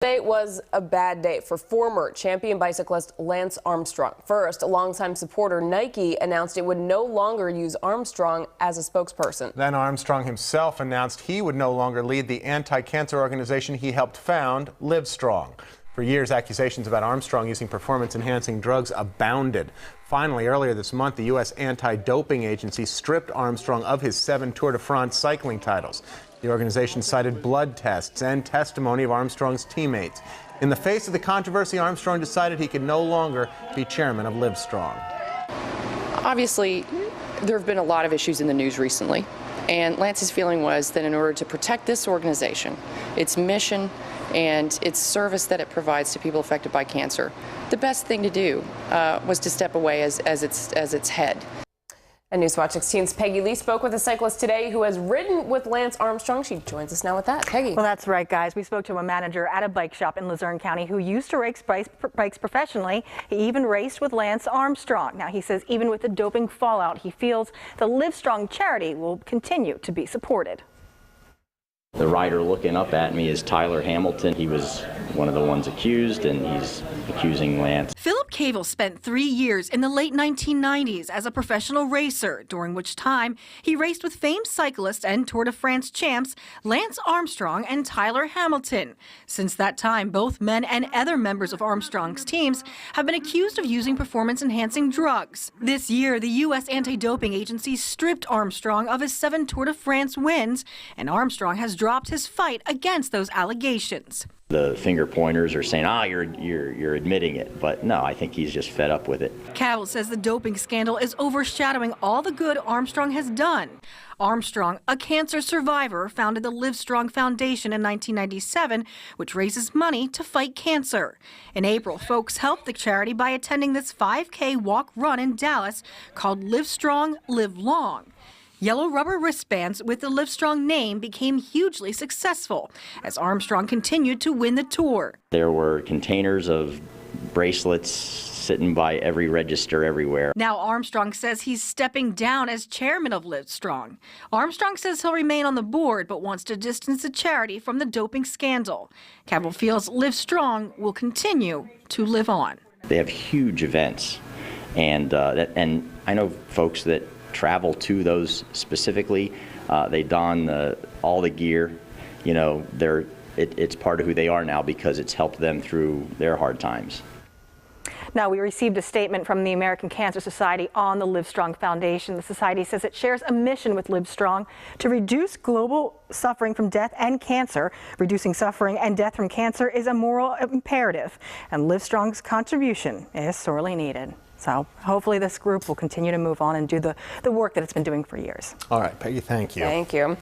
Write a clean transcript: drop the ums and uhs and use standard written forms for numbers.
Wednesday was a bad day for former champion bicyclist Lance Armstrong. First, longtime supporter Nike announced it would no longer use Armstrong as a spokesperson. Then Armstrong himself announced he would no longer lead the anti-cancer organization he helped found, Livestrong. For years, accusations about Armstrong using performance-enhancing drugs abounded. Finally, earlier this month, the U.S. anti-doping agency stripped Armstrong of his 7 Tour de France cycling titles. The organization cited blood tests and testimony of Armstrong's teammates. In the face of the controversy, Armstrong decided he could no longer be chairman of Livestrong. Obviously, there have been a lot of issues in the news recently, and Lance's feeling was that in order to protect this organization, its mission, and its service that it provides to people affected by cancer, the best thing to do was to step away as its head. And Newswatch 16's Peggy Lee spoke with a cyclist today who has ridden with Lance Armstrong. She joins us now with that. Peggy. Well, that's right, guys. We spoke to a manager at a bike shop in Luzerne County who used to race bikes professionally. He even raced with Lance Armstrong. Now, he says even with the doping fallout, he feels the Livestrong charity will continue to be supported. The rider looking up at me is Tyler Hamilton. He was one of the ones accused, and he's accusing Lance. Philip Cavell spent 3 years in the late 1990s as a professional racer, during which time he raced with famed cyclists and Tour de France champs Lance Armstrong and Tyler Hamilton. Since that time, both men and other members of Armstrong's teams have been accused of using performance-enhancing drugs. This year, the U.S. anti-doping agency stripped Armstrong of his 7 Tour de France wins, and Armstrong has dropped his fight against those allegations. The finger pointers are saying, you're admitting it. But no, I think he's just fed up with it. Cavell says the doping scandal is overshadowing all the good Armstrong has done. Armstrong, a cancer survivor, founded the Livestrong Foundation in 1997, which raises money to fight cancer. In April, folks helped the charity by attending this 5K walk-run in Dallas called Livestrong, Live Long. Yellow rubber wristbands with the Livestrong name became hugely successful as Armstrong continued to win the Tour. There were containers of bracelets sitting by every register everywhere. Now Armstrong says he's stepping down as chairman of Livestrong. Armstrong says he'll remain on the board but wants to distance the charity from the doping scandal. Cavell feels Livestrong will continue to live on. They have huge events, and I know folks that travel to those specifically. They don all the gear. You know, it's part of who they are now because it's helped them through their hard times. Now, we received a statement from the American Cancer Society on the Livestrong Foundation. The society says it shares a mission with Livestrong to reduce global suffering from death and cancer. Reducing suffering and death from cancer is a moral imperative, and Livestrong's contribution is sorely needed. So hopefully this group will continue to move on and do the work that it's been doing for years. All right, Peggy, thank you. Thank you.